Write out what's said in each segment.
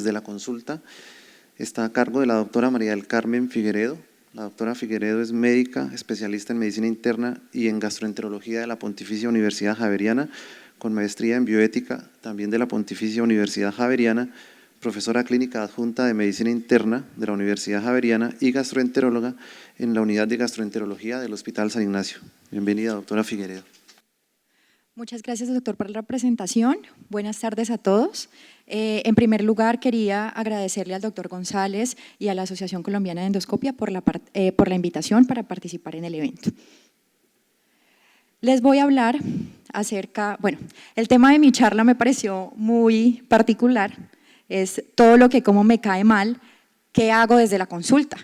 desde la consulta está a cargo de la doctora María del Carmen Figueredo. La doctora Figueredo es médica, especialista en medicina interna y en gastroenterología de la Pontificia Universidad Javeriana, con maestría en bioética también de la Pontificia Universidad Javeriana, profesora clínica adjunta de medicina interna de la Universidad Javeriana y gastroenteróloga en la unidad de gastroenterología del Hospital San Ignacio. Bienvenida, doctora Figueredo. Muchas gracias, doctor, por la presentación. Buenas tardes a todos. En primer lugar, quería agradecerle al doctor González y a la Asociación Colombiana de Endoscopia por la invitación para participar en el evento. Les voy a hablar acerca, el tema de mi charla me pareció muy particular, es todo lo que como me cae mal, ¿qué hago desde la consulta?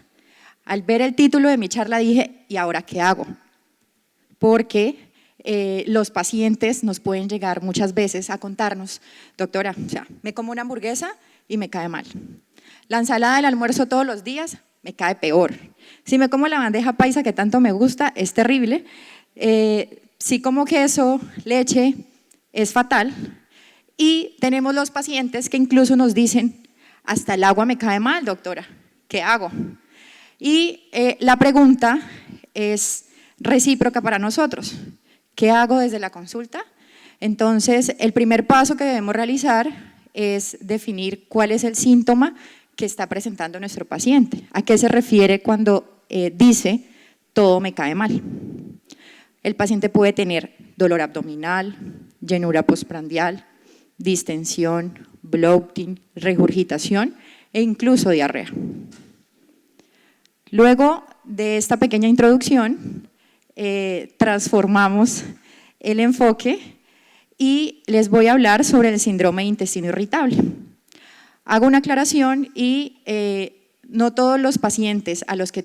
Al ver el título de mi charla dije, ¿y ahora qué hago? Porque los pacientes nos pueden llegar muchas veces a contarnos, doctora, me como una hamburguesa y me cae mal. La ensalada del almuerzo todos los días me cae peor. Si me como la bandeja paisa que tanto me gusta, es terrible. Si como queso, leche, es fatal. Y tenemos los pacientes que incluso nos dicen, hasta el agua me cae mal, doctora, ¿qué hago? Y la pregunta es recíproca para nosotros. ¿Qué hago desde la consulta? Entonces, el primer paso que debemos realizar es definir cuál es el síntoma que está presentando nuestro paciente. ¿A qué se refiere cuando dice todo me cae mal? El paciente puede tener dolor abdominal, llenura postprandial, distensión, bloating, regurgitación e incluso diarrea. Luego de esta pequeña introducción, transformamos el enfoque y les voy a hablar sobre el síndrome de intestino irritable. Hago una aclaración y no todos los pacientes a los que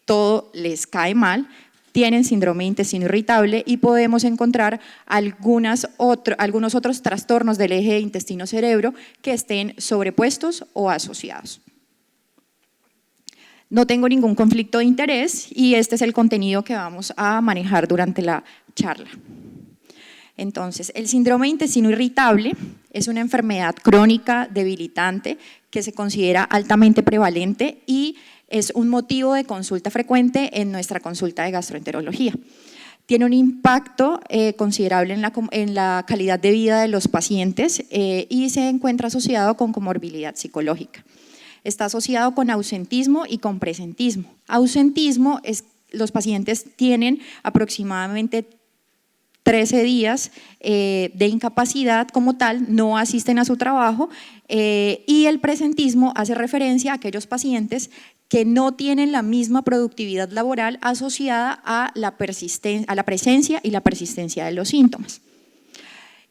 todo les cae mal tienen síndrome de intestino irritable y podemos encontrar algunos otros trastornos del eje intestino-cerebro que estén sobrepuestos o asociados. No tengo ningún conflicto de interés y este es el contenido que vamos a manejar durante la charla. Entonces, el síndrome de intestino irritable es una enfermedad crónica debilitante que se considera altamente prevalente y es un motivo de consulta frecuente en nuestra consulta de gastroenterología. Tiene un impacto considerable en la calidad de vida de los pacientes y se encuentra asociado con comorbilidad psicológica. Está asociado con ausentismo y con presentismo. Ausentismo es los pacientes tienen aproximadamente 13 días de incapacidad como tal, no asisten a su trabajo y el presentismo hace referencia a aquellos pacientes que no tienen la misma productividad laboral asociada a la presencia y la persistencia de los síntomas.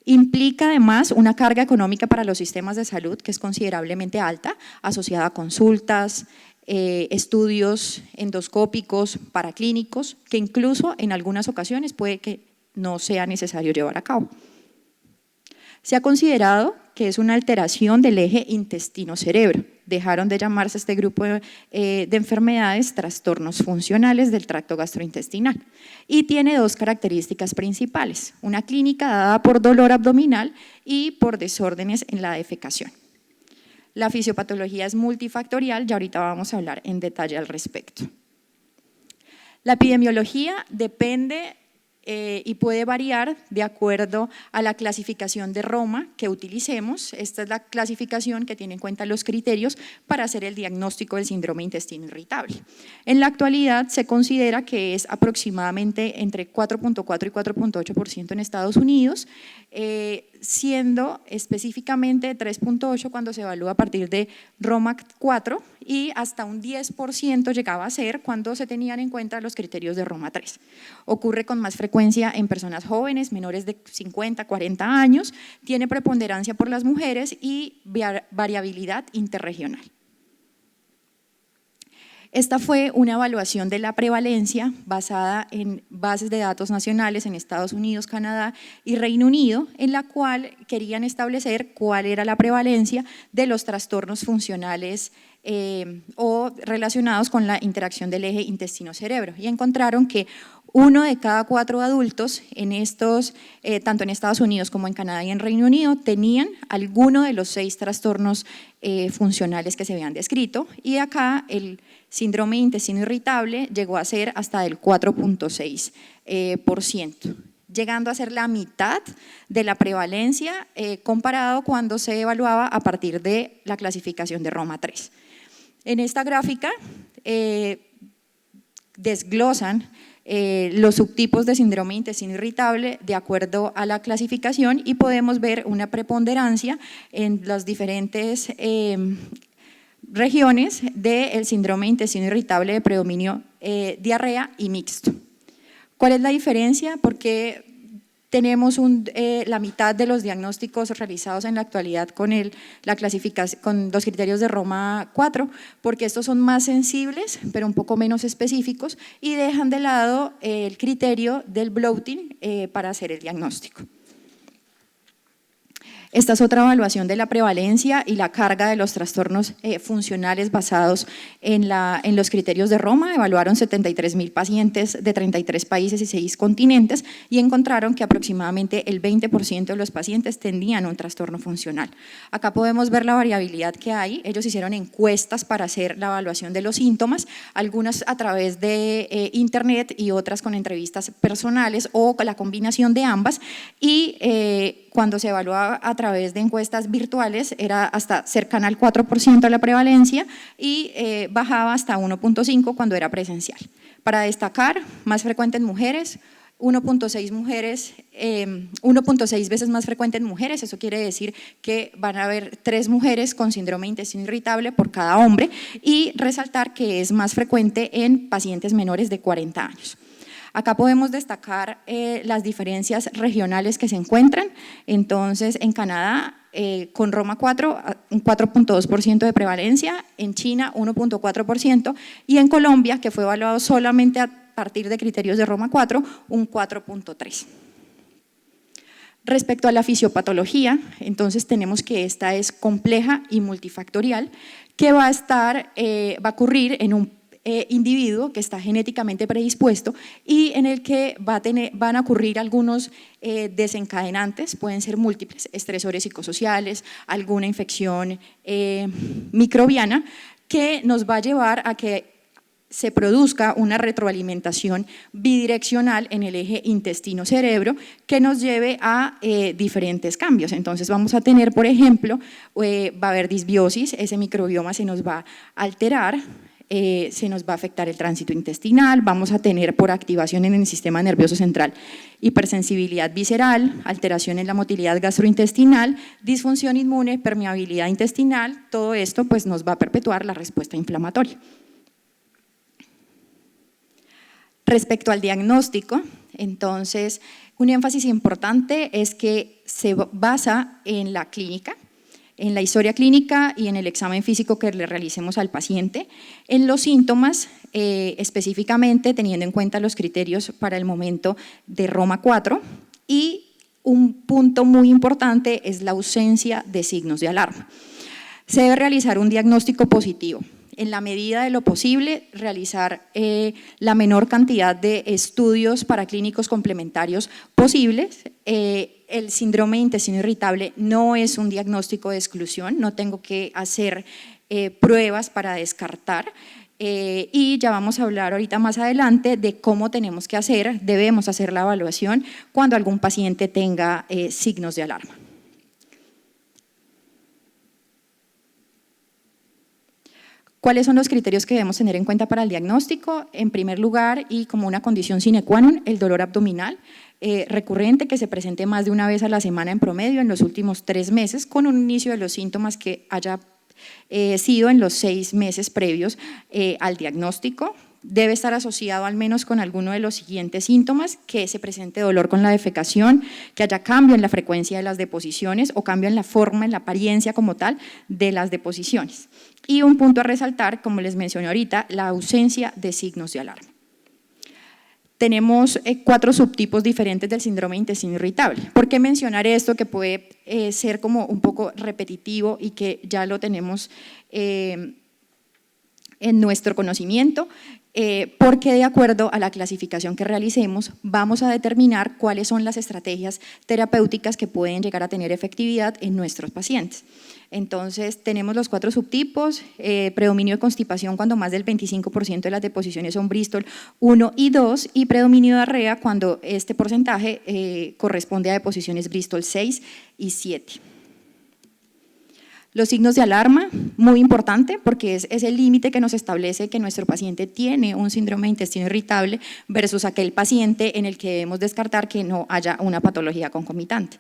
Implica además una carga económica para los sistemas de salud que es considerablemente alta, asociada a consultas, estudios endoscópicos, paraclínicos, que incluso en algunas ocasiones puede que no sea necesario llevar a cabo. Se ha considerado que es una alteración del eje intestino-cerebro. Dejaron de llamarse este grupo de enfermedades trastornos funcionales del tracto gastrointestinal y tiene dos características principales, una clínica dada por dolor abdominal y por desórdenes en la defecación. La fisiopatología es multifactorial y ahorita vamos a hablar en detalle al respecto. La epidemiología depende y puede variar de acuerdo a la clasificación de Roma que utilicemos. Esta es la clasificación que tiene en cuenta los criterios para hacer el diagnóstico del síndrome de intestino irritable. En la actualidad se considera que es aproximadamente entre 4.4 y 4.8% en Estados Unidos, siendo específicamente 3.8 cuando se evalúa a partir de Roma 4 y hasta un 10% llegaba a ser cuando se tenían en cuenta los criterios de Roma 3. Ocurre con más frecuencia en personas jóvenes, menores de 50, 40 años, tiene preponderancia por las mujeres y variabilidad interregional. Esta fue una evaluación de la prevalencia basada en bases de datos nacionales en Estados Unidos, Canadá y Reino Unido, en la cual querían establecer cuál era la prevalencia de los trastornos funcionales o relacionados con la interacción del eje intestino-cerebro y encontraron que 1 de cada 4 adultos en estos, tanto en Estados Unidos como en Canadá y en Reino Unido, tenían alguno de los 6 trastornos funcionales que se habían descrito, y acá el síndrome de intestino irritable llegó a ser hasta del 4.6%, llegando a ser la mitad de la prevalencia comparado cuando se evaluaba a partir de la clasificación de Roma 3. En esta gráfica desglosan los subtipos de síndrome de intestino irritable de acuerdo a la clasificación, y podemos ver una preponderancia en las diferentes regiones del síndrome de intestino irritable de predominio diarrea y mixto. ¿Cuál es la diferencia? Porque tenemos la mitad de los diagnósticos realizados en la actualidad con la clasificación, con los criterios de Roma 4, porque estos son más sensibles, pero un poco menos específicos, y dejan de lado el criterio del bloating para hacer el diagnóstico. Esta es otra evaluación de la prevalencia y la carga de los trastornos funcionales basados en los criterios de Roma. Evaluaron 73.000 pacientes de 33 países y 6 continentes y encontraron que aproximadamente el 20% de los pacientes tenían un trastorno funcional. Acá podemos ver la variabilidad que hay. Ellos hicieron encuestas para hacer la evaluación de los síntomas, algunas a través de internet y otras con entrevistas personales o con la combinación de ambas, y cuando se evaluaba a través de encuestas virtuales era hasta cercana al 4% de la prevalencia y bajaba hasta 1.5% cuando era presencial. Para destacar, más frecuente en mujeres, 1.6 veces más frecuente en mujeres. Eso quiere decir que van a haber 3 mujeres con síndrome de intestino irritable por cada hombre, y resaltar que es más frecuente en pacientes menores de 40 años. Acá podemos destacar las diferencias regionales que se encuentran. Entonces, en Canadá, con Roma 4, un 4.2% de prevalencia, en China 1.4%, y en Colombia, que fue evaluado solamente a partir de criterios de Roma 4, un 4.3%. Respecto a la fisiopatología, entonces tenemos que esta es compleja y multifactorial, que va a ocurrir en un individuo que está genéticamente predispuesto y en el que van a ocurrir algunos desencadenantes, pueden ser múltiples, estresores psicosociales, alguna infección microbiana, que nos va a llevar a que se produzca una retroalimentación bidireccional en el eje intestino-cerebro que nos lleve a diferentes cambios. Entonces vamos a tener, por ejemplo, va a haber disbiosis, ese microbioma se nos va a alterar, se nos va a afectar el tránsito intestinal, vamos a tener por activación en el sistema nervioso central hipersensibilidad visceral, alteración en la motilidad gastrointestinal, disfunción inmune, permeabilidad intestinal. Todo esto pues nos va a perpetuar la respuesta inflamatoria. Respecto al diagnóstico, entonces, un énfasis importante es que se basa en la clínica, en la historia clínica y en el examen físico que le realicemos al paciente, en los síntomas, específicamente teniendo en cuenta los criterios para el momento de Roma 4, y un punto muy importante es la ausencia de signos de alarma. Se debe realizar un diagnóstico positivo. En la medida de lo posible, realizar la menor cantidad de estudios paraclínicos complementarios posibles. El síndrome de intestino irritable no es un diagnóstico de exclusión, no tengo que hacer pruebas para descartar. Y ya vamos a hablar ahorita más adelante de cómo debemos hacer la evaluación cuando algún paciente tenga signos de alarma. ¿Cuáles son los criterios que debemos tener en cuenta para el diagnóstico? En primer lugar, y como una condición sine qua non, el dolor abdominal recurrente que se presente más de una vez a la semana en promedio en los últimos 3 meses, con un inicio de los síntomas que haya sido en los 6 meses previos al diagnóstico. Debe estar asociado al menos con alguno de los siguientes síntomas: que se presente dolor con la defecación, que haya cambio en la frecuencia de las deposiciones o cambio en la forma, en la apariencia como tal de las deposiciones. Y un punto a resaltar, como les mencioné ahorita, la ausencia de signos de alarma. Tenemos 4 subtipos diferentes del síndrome de intestino irritable. ¿Por qué mencionar esto, que puede ser como un poco repetitivo y que ya lo tenemos en nuestro conocimiento? porque de acuerdo a la clasificación que realicemos vamos a determinar cuáles son las estrategias terapéuticas que pueden llegar a tener efectividad en nuestros pacientes. Entonces tenemos los 4 subtipos, predominio de constipación cuando más del 25% de las deposiciones son Bristol 1 y 2 y predominio de diarrea cuando este porcentaje corresponde a deposiciones Bristol 6 y 7. Los signos de alarma, muy importante porque es el límite que nos establece que nuestro paciente tiene un síndrome de intestino irritable versus aquel paciente en el que debemos descartar que no haya una patología concomitante.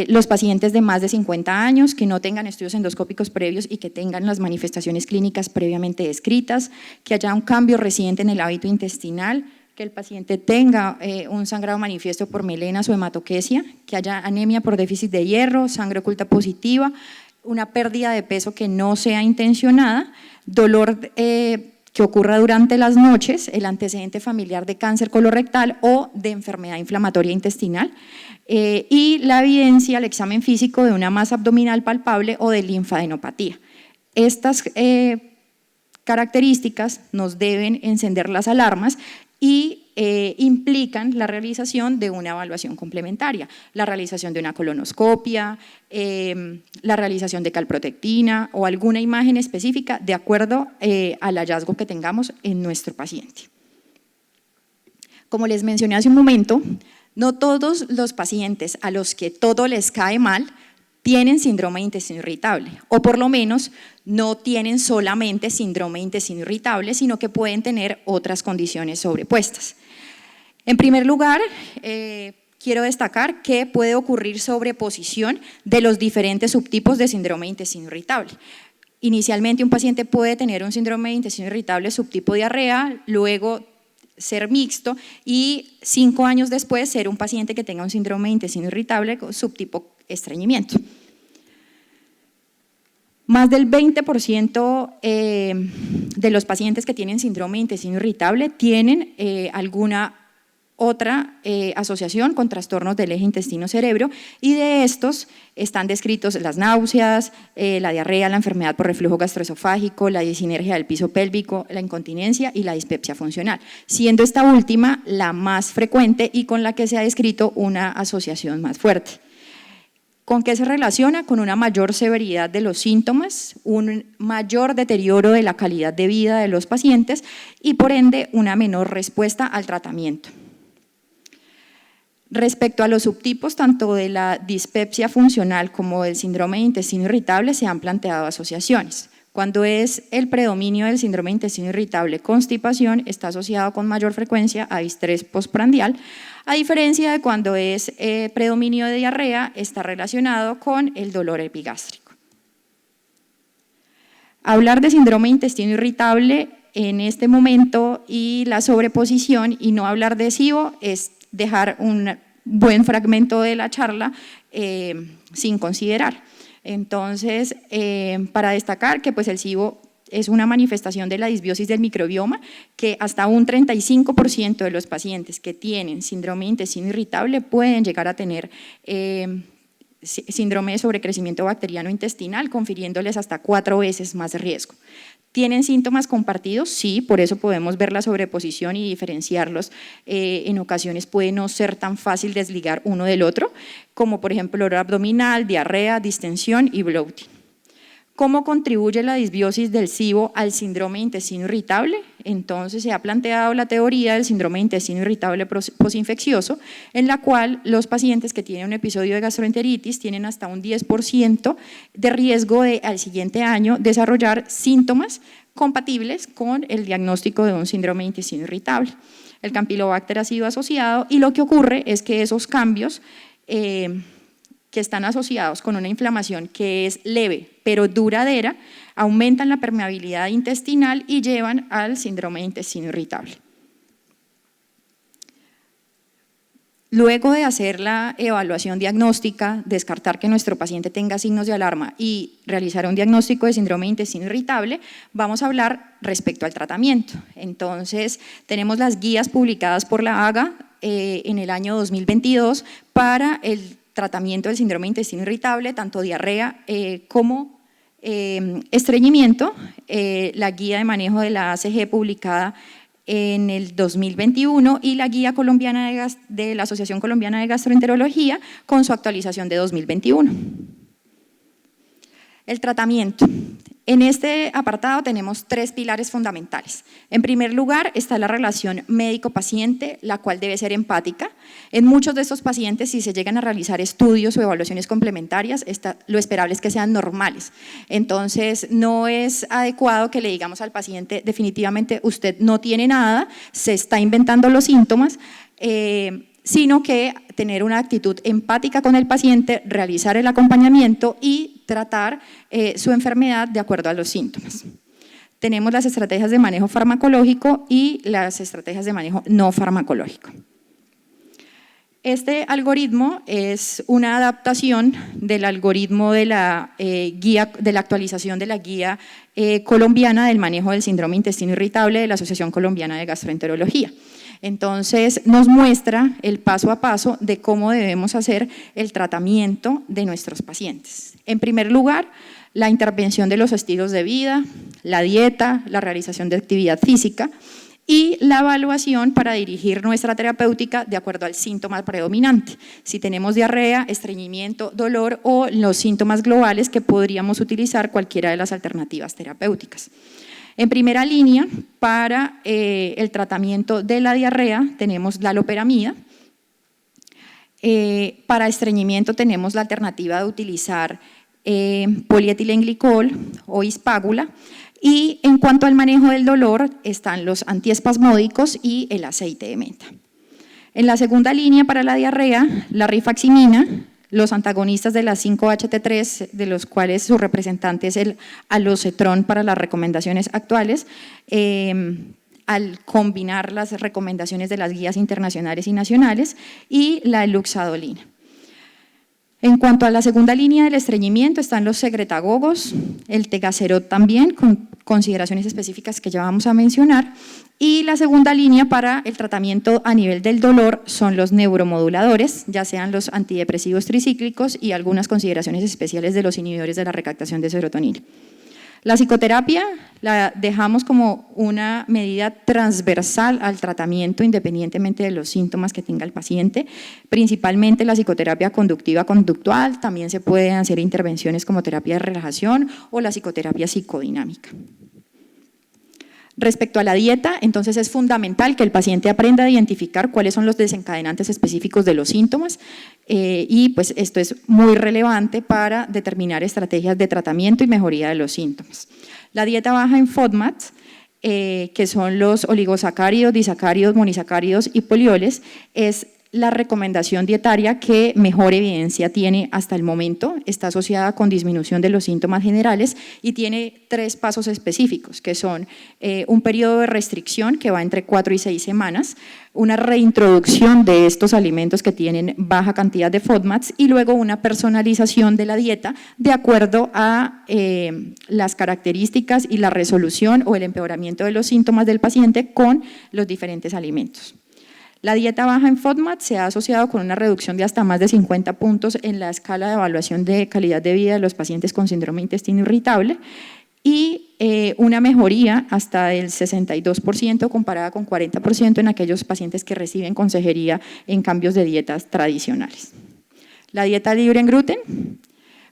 Los pacientes de más de 50 años que no tengan estudios endoscópicos previos y que tengan las manifestaciones clínicas previamente descritas, que haya un cambio reciente en el hábito intestinal, que el paciente tenga un sangrado manifiesto por melenas o hematoquesia, que haya anemia por déficit de hierro, sangre oculta positiva, una pérdida de peso que no sea intencionada, dolor que ocurra durante las noches, el antecedente familiar de cáncer colorectal o de enfermedad inflamatoria intestinal y la evidencia, el examen físico de una masa abdominal palpable o de linfadenopatía. Estas características nos deben encender las alarmas y implican la realización de una evaluación complementaria, la realización de una colonoscopia, la realización de calprotectina o alguna imagen específica de acuerdo al hallazgo que tengamos en nuestro paciente. Como les mencioné hace un momento, no todos los pacientes a los que todo les cae mal tienen síndrome de intestino irritable, o por lo menos no tienen solamente síndrome de intestino irritable, sino que pueden tener otras condiciones sobrepuestas. En primer lugar, quiero destacar que puede ocurrir sobreposición de los diferentes subtipos de síndrome de intestino irritable. Inicialmente un paciente puede tener un síndrome de intestino irritable subtipo diarrea, luego ser mixto y 5 años después ser un paciente que tenga un síndrome de intestino irritable subtipo estreñimiento. Más del 20% de los pacientes que tienen síndrome de intestino irritable tienen alguna otra asociación con trastornos del eje intestino-cerebro y de estos están descritos las náuseas, la diarrea, la enfermedad por reflujo gastroesofágico, la disinergia del piso pélvico, la incontinencia y la dispepsia funcional, siendo esta última la más frecuente y con la que se ha descrito una asociación más fuerte. ¿Con qué se relaciona? Con una mayor severidad de los síntomas, un mayor deterioro de la calidad de vida de los pacientes y por ende una menor respuesta al tratamiento. Respecto a los subtipos tanto de la dispepsia funcional como del síndrome de intestino irritable se han planteado asociaciones. Cuando es el predominio del síndrome de intestino irritable constipación está asociado con mayor frecuencia a distrés postprandial, a diferencia de cuando es predominio de diarrea está relacionado con el dolor epigástrico. Hablar de síndrome de intestino irritable en este momento y la sobreposición y no hablar de SIBO es dejar un buen fragmento de la charla sin considerar. Entonces, para destacar que pues el SIBO es una manifestación de la disbiosis del microbioma, que hasta un 35% de los pacientes que tienen síndrome de intestino irritable pueden llegar a tener síndrome de sobrecrecimiento bacteriano intestinal, confiriéndoles hasta 4 veces más riesgo. ¿Tienen síntomas compartidos? Sí, por eso podemos ver la sobreposición y diferenciarlos. En ocasiones puede no ser tan fácil desligar uno del otro, como por ejemplo dolor abdominal, diarrea, distensión y bloating. ¿Cómo contribuye la disbiosis del SIBO al síndrome de intestino irritable? Entonces se ha planteado la teoría del síndrome de intestino irritable posinfeccioso, en la cual los pacientes que tienen un episodio de gastroenteritis tienen hasta un 10% de riesgo de al siguiente año desarrollar síntomas compatibles con el diagnóstico de un síndrome de intestino irritable. El Campylobacter ha sido asociado y lo que ocurre es que esos cambios que están asociados con una inflamación que es leve pero duradera, aumentan la permeabilidad intestinal y llevan al síndrome de intestino irritable. Luego de hacer la evaluación diagnóstica, descartar que nuestro paciente tenga signos de alarma y realizar un diagnóstico de síndrome de intestino irritable, vamos a hablar respecto al tratamiento. Entonces, tenemos las guías publicadas por la AGA en el año 2022 para el tratamiento del síndrome de intestino irritable, tanto diarrea como Estreñimiento, la guía de manejo de la ACG publicada en el 2021 y la guía colombiana de la Asociación Colombiana de Gastroenterología con su actualización de 2021. El tratamiento. En este apartado tenemos 3 pilares fundamentales. En primer lugar está la relación médico-paciente, la cual debe ser empática. En muchos de estos pacientes, si se llegan a realizar estudios o evaluaciones complementarias, lo esperable es que sean normales. Entonces, no es adecuado que le digamos al paciente, definitivamente usted no tiene nada, se está inventando los síntomas, sino que tener una actitud empática con el paciente, realizar el acompañamiento y tratar su enfermedad de acuerdo a los síntomas. Tenemos las estrategias de manejo farmacológico y las estrategias de manejo no farmacológico. Este algoritmo es una adaptación del algoritmo de la actualización de la guía colombiana del manejo del síndrome intestino irritable de la Asociación Colombiana de Gastroenterología. Entonces, nos muestra el paso a paso de cómo debemos hacer el tratamiento de nuestros pacientes. En primer lugar, la intervención de los estilos de vida, la dieta, la realización de actividad física y la evaluación para dirigir nuestra terapéutica de acuerdo al síntoma predominante. Si tenemos diarrea, estreñimiento, dolor o los síntomas globales que podríamos utilizar cualquiera de las alternativas terapéuticas. En primera línea, para el tratamiento de la diarrea tenemos la loperamida. Para estreñimiento tenemos la alternativa de utilizar polietilenglicol o ispágula. Y en cuanto al manejo del dolor, están los antiespasmódicos y el aceite de menta. En la segunda línea para la diarrea, la rifaximina, los antagonistas de la 5-HT3, de los cuales su representante es el alocetrón para las recomendaciones actuales, al combinar las recomendaciones de las guías internacionales y nacionales, y la luxadolina. En cuanto a la segunda línea del estreñimiento están los secretagogos, el tegacerot también, con consideraciones específicas que ya vamos a mencionar, y la segunda línea para el tratamiento a nivel del dolor son los neuromoduladores, ya sean los antidepresivos tricíclicos y algunas consideraciones especiales de los inhibidores de la recaptación de serotonina. La psicoterapia la dejamos como una medida transversal al tratamiento independientemente de los síntomas que tenga el paciente, principalmente la psicoterapia conductiva conductual, también se pueden hacer intervenciones como terapia de relajación o la psicoterapia psicodinámica. Respecto a la dieta, entonces es fundamental que el paciente aprenda a identificar cuáles son los desencadenantes específicos de los síntomas y pues esto es muy relevante para determinar estrategias de tratamiento y mejoría de los síntomas. La dieta baja en FODMAPs, que son los oligosacáridos, disacáridos, monosacáridos y polioles, es la recomendación dietaria que mejor evidencia tiene hasta el momento, está asociada con disminución de los síntomas generales y tiene 3 pasos específicos, que son un periodo de restricción que va entre 4 y 6 semanas, una reintroducción de estos alimentos que tienen baja cantidad de FODMAPs y luego una personalización de la dieta de acuerdo a las características y la resolución o el empeoramiento de los síntomas del paciente con los diferentes alimentos. La dieta baja en FODMAP se ha asociado con una reducción de hasta más de 50 puntos en la escala de evaluación de calidad de vida de los pacientes con síndrome de intestino irritable y una mejoría hasta el 62% comparada con 40% en aquellos pacientes que reciben consejería en cambios de dietas tradicionales. La dieta libre en gluten.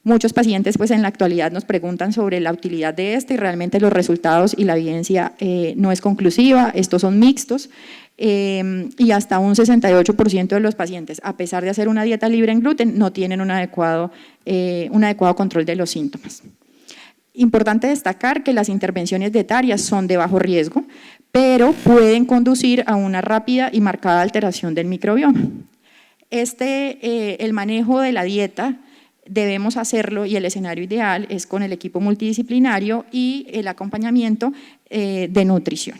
Muchos pacientes pues en la actualidad nos preguntan sobre la utilidad de esta y realmente los resultados y la evidencia no es conclusiva, estos son mixtos y hasta un 68% de los pacientes, a pesar de hacer una dieta libre en gluten, no tienen un adecuado control de los síntomas. Importante destacar que las intervenciones dietarias son de bajo riesgo, pero pueden conducir a una rápida y marcada alteración del microbioma. El manejo de la dieta debemos hacerlo y el escenario ideal es con el equipo multidisciplinario y el acompañamiento de nutrición.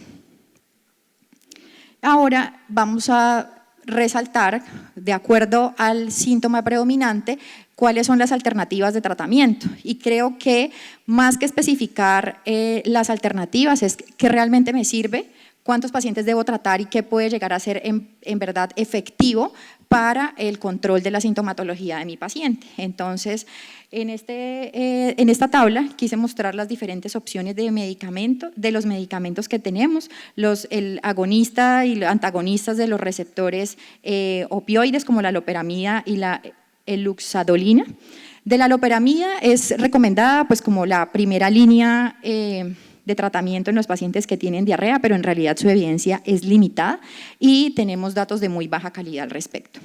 Ahora vamos a resaltar, de acuerdo al síntoma predominante, cuáles son las alternativas de tratamiento y creo que más que especificar las alternativas es que realmente me sirve, cuántos pacientes debo tratar y qué puede llegar a ser en verdad efectivo para el control de la sintomatología de mi paciente. Entonces, en esta tabla quise mostrar las diferentes opciones de medicamento, de los medicamentos que tenemos, el agonista y los antagonistas de los receptores opioides como la loperamida y la luxadolina. De la loperamida es recomendada pues como la primera línea de tratamiento en los pacientes que tienen diarrea, pero en realidad su evidencia es limitada y tenemos datos de muy baja calidad al respecto.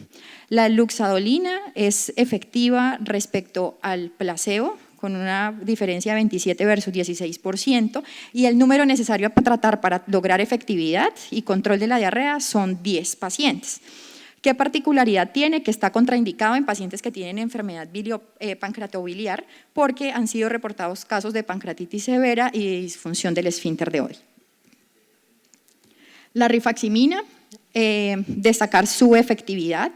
La luxadolina es efectiva respecto al placebo, con una diferencia de 27 versus 16%, y el número necesario para tratar para lograr efectividad y control de la diarrea son 10 pacientes. ¿Qué particularidad tiene? Que está contraindicado en pacientes que tienen enfermedad pancreatobiliar porque han sido reportados casos de pancreatitis severa y de disfunción del esfínter de Oddi. La rifaximina, destacar su efectividad,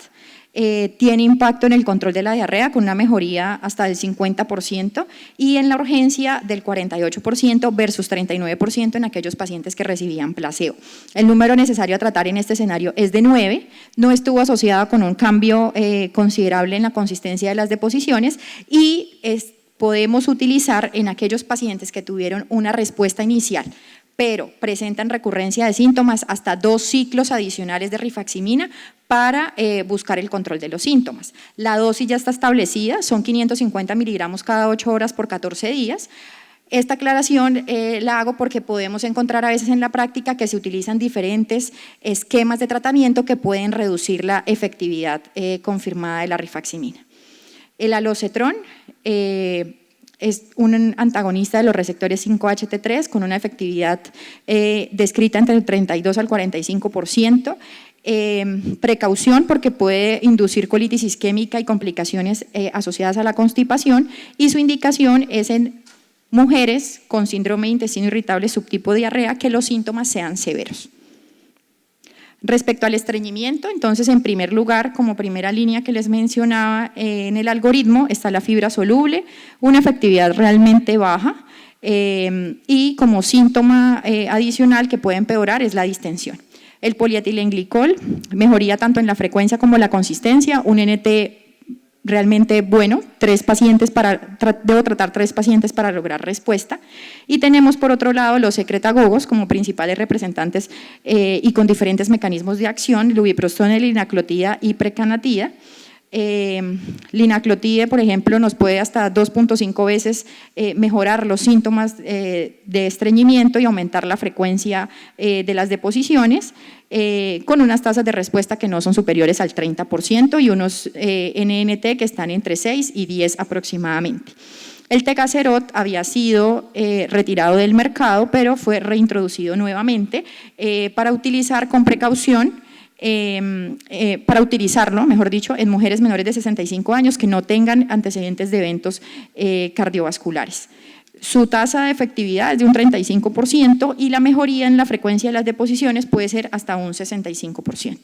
tiene impacto en el control de la diarrea con una mejoría hasta del 50% y en la urgencia del 48% versus 39% en aquellos pacientes que recibían placebo. El número necesario a tratar en este escenario es de 9, no estuvo asociada con un cambio considerable en la consistencia de las deposiciones y podemos utilizar en aquellos pacientes que tuvieron una respuesta inicial pero presentan recurrencia de síntomas hasta 2 ciclos adicionales de rifaximina para buscar el control de los síntomas. La dosis ya está establecida, son 550 miligramos cada 8 horas por 14 días. Esta aclaración la hago porque podemos encontrar a veces en la práctica que se utilizan diferentes esquemas de tratamiento que pueden reducir la efectividad confirmada de la rifaximina. El alocetrón es un antagonista de los receptores 5-HT3 con una efectividad descrita entre el 32 al 45%. Precaución porque puede inducir colitis isquémica y complicaciones asociadas a la constipación y su indicación es en mujeres con síndrome de intestino irritable subtipo diarrea que los síntomas sean severos. Respecto al estreñimiento, entonces en primer lugar, como primera línea que les mencionaba en el algoritmo, está la fibra soluble, una efectividad realmente baja y como síntoma adicional que puede empeorar es la distensión. El polietilenglicol, mejoría tanto en la frecuencia como la consistencia, un NT realmente bueno, debo tratar 3 pacientes para lograr respuesta. Y tenemos por otro lado los secretagogos como principales representantes y con diferentes mecanismos de acción, lubiprostone, linaclotida y precanatida. Linaclotide, por ejemplo, nos puede hasta 2.5 veces mejorar los síntomas de estreñimiento y aumentar la frecuencia de las deposiciones con unas tasas de respuesta que no son superiores al 30% y unos NNT que están entre 6 y 10 aproximadamente. El tecaserot había sido retirado del mercado, pero fue reintroducido nuevamente para utilizar con precaución para utilizarlo, mejor dicho, en mujeres menores de 65 años que no tengan antecedentes de eventos cardiovasculares. Su tasa de efectividad es de un 35% y la mejoría en la frecuencia de las deposiciones puede ser hasta un 65%.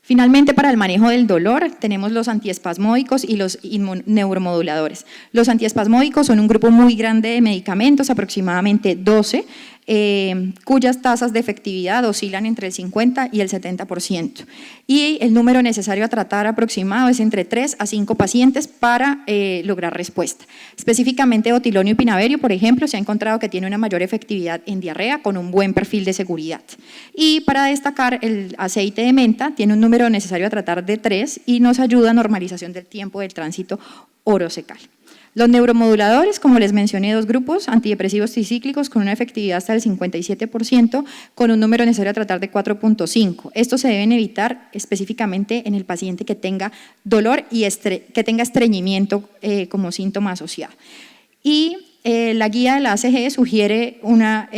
Finalmente, para el manejo del dolor, tenemos los antiespasmódicos y los neuromoduladores. Los antiespasmódicos son un grupo muy grande de medicamentos, aproximadamente 12, cuyas tasas de efectividad oscilan entre el 50 y el 70%. Y el número necesario a tratar aproximado es entre 3 a 5 pacientes para lograr respuesta. Específicamente, otilonio y pinaverio, por ejemplo, se ha encontrado que tiene una mayor efectividad en diarrea con un buen perfil de seguridad. Y para destacar, el aceite de menta tiene un número necesario a tratar de 3 y nos ayuda a normalización del tiempo del tránsito orocecal. Los neuromoduladores, como les mencioné, 2 grupos, antidepresivos tricíclicos con una efectividad hasta del 57%, con un número necesario a tratar de 4.5. Estos se deben evitar específicamente en el paciente que tenga dolor y que tenga estreñimiento como síntoma asociado. Y la guía de la ACG sugiere una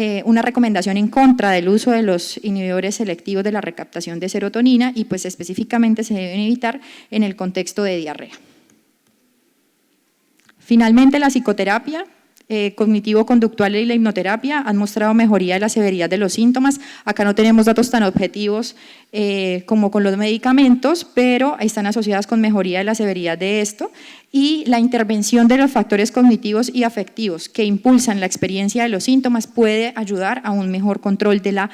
recomendación en contra del uso de los inhibidores selectivos de la recaptación de serotonina y pues específicamente se deben evitar en el contexto de diarrea. Finalmente, la psicoterapia cognitivo-conductual y la hipnoterapia han mostrado mejoría de la severidad de los síntomas. Acá no tenemos datos tan objetivos como con los medicamentos, pero están asociadas con mejoría de la severidad de esto, y la intervención de los factores cognitivos y afectivos que impulsan la experiencia de los síntomas puede ayudar a un mejor control de la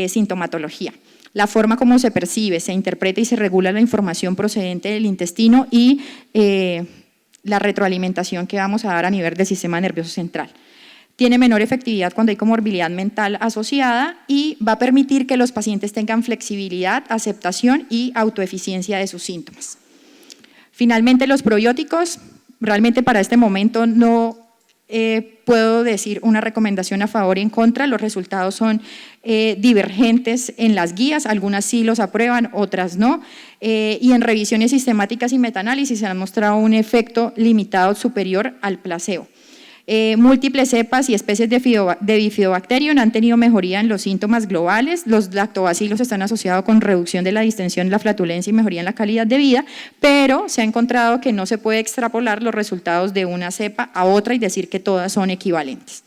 sintomatología. La forma como se percibe, se interpreta y se regula la información procedente del intestino y la retroalimentación que vamos a dar a nivel del sistema nervioso central. Tiene menor efectividad cuando hay comorbilidad mental asociada y va a permitir que los pacientes tengan flexibilidad, aceptación y autoeficiencia de sus síntomas. Finalmente, los probióticos, realmente para este momento no puedo decir una recomendación a favor y en contra, los resultados son divergentes en las guías, algunas sí los aprueban, otras no, y en revisiones sistemáticas y metaanálisis se han mostrado un efecto limitado superior al placebo. Múltiples cepas y especies de Bifidobacterium han tenido mejoría en los síntomas globales, los lactobacilos están asociados con reducción de la distensión, la flatulencia y mejoría en la calidad de vida, pero se ha encontrado que no se puede extrapolar los resultados de una cepa a otra y decir que todas son equivalentes.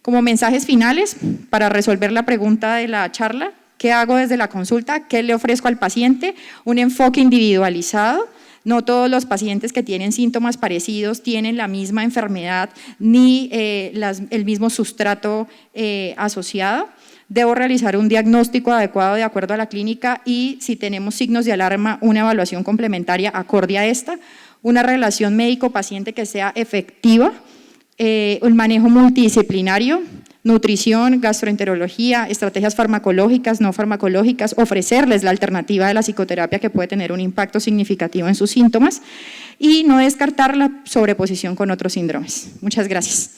Como mensajes finales, para resolver la pregunta de la charla, ¿qué hago desde la consulta? ¿Qué le ofrezco al paciente? Un enfoque individualizado. No todos los pacientes que tienen síntomas parecidos tienen la misma enfermedad ni el mismo sustrato asociado. Debo realizar un diagnóstico adecuado de acuerdo a la clínica y, si tenemos signos de alarma, una evaluación complementaria acorde a esta, una relación médico-paciente que sea efectiva, un manejo multidisciplinario, nutrición, gastroenterología, estrategias farmacológicas, no farmacológicas, ofrecerles la alternativa de la psicoterapia que puede tener un impacto significativo en sus síntomas y no descartar la sobreposición con otros síndromes. Muchas gracias.